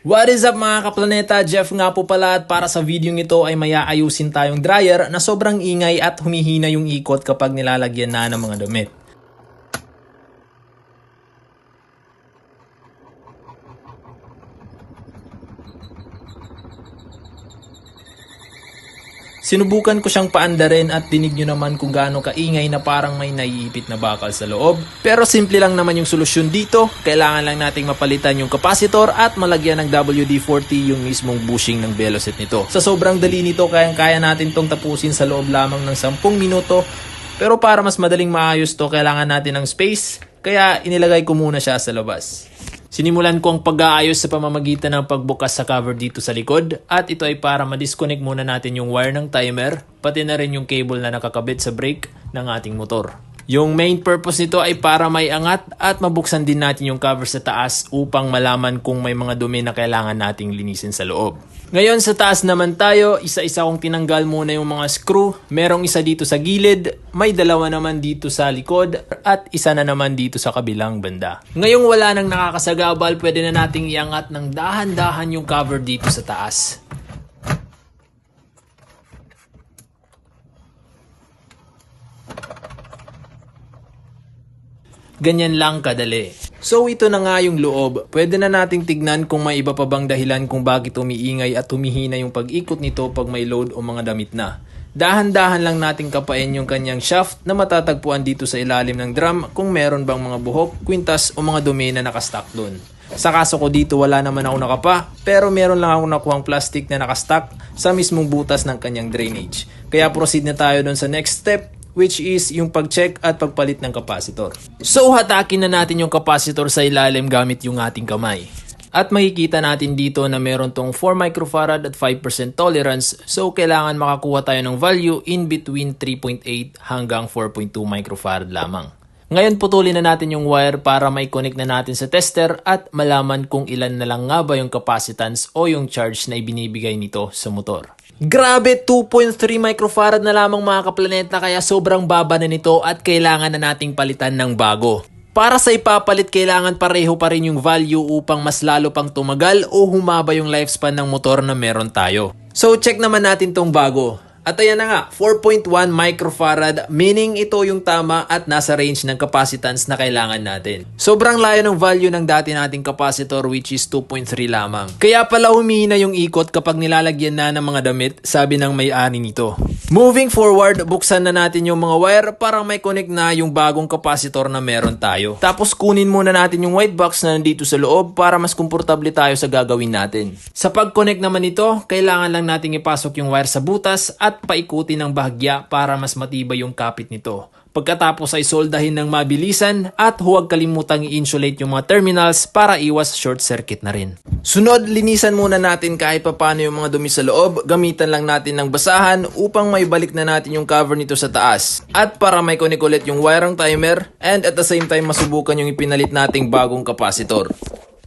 What is up mga kaplaneta? Jeff nga po pala at para sa video ito ay may aayusin tayong dryer na sobrang ingay at humihina yung ikot kapag nilalagyan na ng mga damit. Sinubukan ko siyang paandarin at dinig nyo naman kung gaano kaingay na parang may naiipit na bakal sa loob. Pero simple lang naman yung solusyon dito. Kailangan lang nating mapalitan yung capacitor at malagyan ng WD-40 yung mismong bushing ng Veloset nito. Sa sobrang dali nito, kayang-kaya natin tong tapusin sa loob lamang ng 10 minuto. Pero para mas madaling maayos to, kailangan natin ng space. Kaya inilagay ko muna siya sa labas. Sinimulan ko ang pag-aayos sa pamamagitan ng pagbukas sa cover dito sa likod at ito ay para ma-disconnect muna natin yung wire ng timer pati na rin yung cable na nakakabit sa brake ng ating motor. Yung main purpose nito ay para may angat at mabuksan din natin yung cover sa taas upang malaman kung may mga dumi na kailangan nating linisin sa loob. Ngayon sa taas naman tayo, isa-isa kong tinanggal muna yung mga screw. Merong isa dito sa gilid, may dalawa naman dito sa likod at isa na naman dito sa kabilang banda. Ngayong wala nang nakakasagabal, pwede na nating iangat ng dahan-dahan yung cover dito sa taas. Ganyan lang kadali. So ito na nga yung loob. Pwede na nating tignan kung may iba pa bang dahilan kung bakit umiingay at humihina yung pag-ikot nito pag may load o mga damit na. Dahan-dahan lang nating kapain yung kanyang shaft na matatagpuan dito sa ilalim ng drum kung meron bang mga buhok, kwintas o mga dumi na nakastock doon. Sa kaso ko dito wala naman ako nakapa pero meron lang ako nakuhang plastic na nakastock sa mismong butas ng kanyang drainage. Kaya proceed na tayo doon sa next step, which is yung pag-check at pagpalit ng capacitor. So hatakin na natin yung capacitor sa ilalim gamit yung ating kamay. At makikita natin dito na meron tong 4 microfarad at 5% tolerance, so kailangan makakuha tayo ng value in between 3.8 hanggang 4.2 microfarad lamang. Ngayon putulin na natin yung wire para may connect na natin sa tester at malaman kung ilan na lang nga ba yung capacitance o yung charge na ibinibigay nito sa motor. Grabe, 2.3 microfarad na lamang mga kaplaneta kaya sobrang baba na nito at kailangan na nating palitan ng bago. Para sa ipapalit, kailangan pareho pa rin yung value upang mas lalo pang tumagal o humaba yung lifespan ng motor na meron tayo. So check naman natin tong bago. At ayan na nga, 4.1 microfarad, meaning ito yung tama at nasa range ng capacitance na kailangan natin. Sobrang layo ng value ng dati nating capacitor which is 2.3 lamang. Kaya pala humihina yung ikot kapag nilalagyan na ng mga damit, sabi ng may-ari nito. Moving forward, buksan na natin yung mga wire para may connect na yung bagong capacitor na meron tayo. Tapos kunin muna natin yung white box na nandito sa loob para mas komportable tayo sa gagawin natin. Sa pag-connect naman ito, kailangan lang nating ipasok yung wire sa butas at paikuti ng bahagya para mas matibay yung kapit nito. Pagkatapos ay soldahin ng mabilisan at huwag kalimutang i-insulate yung mga terminals para iwas short circuit na rin. Sunod, linisan muna natin kahit papano yung mga dumi sa loob. Gamitan lang natin ng basahan upang may balik na natin yung cover nito sa taas. At para may connect ulit yung wire ng timer and at the same time masubukan yung ipinalit nating bagong capacitor.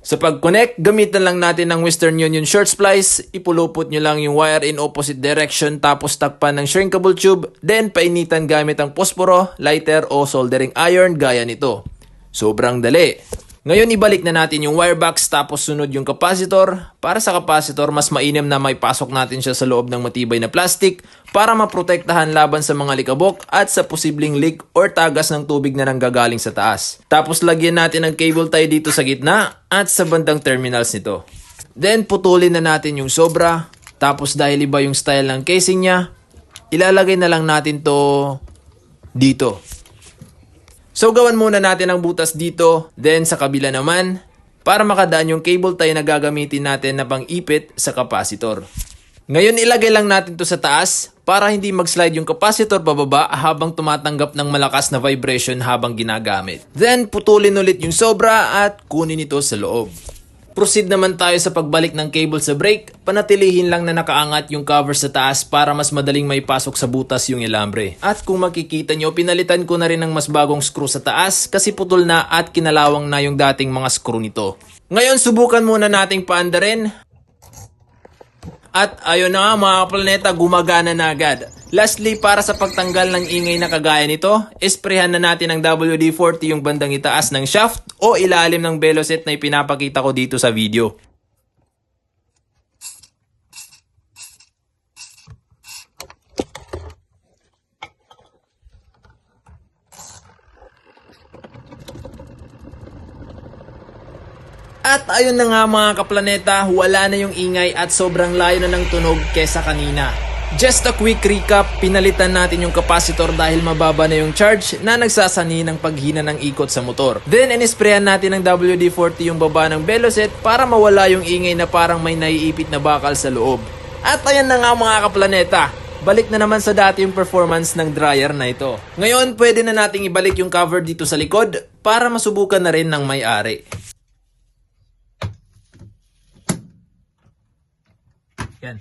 Sa pag-connect, gamitan lang natin ng Western Union short splice, ipulupot nyo lang yung wire in opposite direction tapos takpan ng shrinkable tube, then painitan gamit ang posporo, lighter o soldering iron gaya nito. Sobrang dali. Ngayon ibalik na natin yung wire box tapos sunod yung capacitor. Para sa capacitor, mas mainam na may pasok natin siya sa loob ng matibay na plastic para maprotektahan laban sa mga likabok at sa posibleng leak or tagas ng tubig na nanggagaling sa taas. Tapos lagyan natin ng cable tie dito sa gitna at sa bandang terminals nito. Then putulin na natin yung sobra. Tapos dahil iba yung style ng casing niya, ilalagay na lang natin to dito. So gawan muna natin ang butas dito, then sa kabila naman, para makadaan yung cable tie na gagamitin natin na pang-ipit sa capacitor. Ngayon ilagay lang natin to sa taas para hindi mag-slide yung capacitor pababa habang tumatanggap ng malakas na vibration habang ginagamit. Then putulin ulit yung sobra at kunin ito sa loob. Proceed naman tayo sa pagbalik ng cable sa brake. Panatilihin lang na nakaangat yung cover sa taas para mas madaling may pasok sa butas yung ilambre. At kung makikita nyo, pinalitan ko na rin ng mas bagong screw sa taas kasi putol na at kinalawang na yung dating mga screw nito. Ngayon subukan muna nating paandarin. At ayun na nga mga kaplaneta, gumagana na agad. Lastly, para sa pagtanggal ng ingay na kagaya nito, esprehan na natin ng WD-40 yung bandang itaas ng shaft o ilalim ng Veloset na ipinapakita ko dito sa video. At ayun na nga mga kaplaneta, wala na yung ingay at sobrang layo na ng tunog kesa kanina. Just a quick recap, pinalitan natin yung capacitor dahil mababa na yung charge na nagsasani ng paghina ng ikot sa motor. Then inisprayan natin ng WD-40 yung baba ng Veloset para mawala yung ingay na parang may naiipit na bakal sa loob. At ayan na nga mga kaplaneta, balik na naman sa dati yung performance ng dryer na ito. Ngayon pwede na nating ibalik yung cover dito sa likod para masubukan na rin ng may-ari. Yan.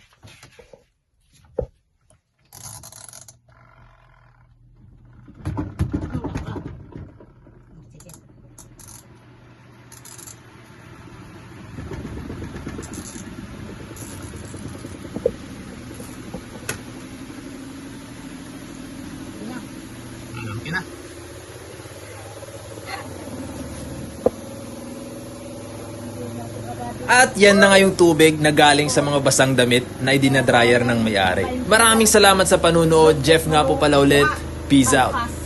Okay na. At yan na nga yung tubig na galing sa mga basang damit na idinadryer ng may-ari. Maraming salamat sa panunood. Jeff nga po pala ulit. Peace out.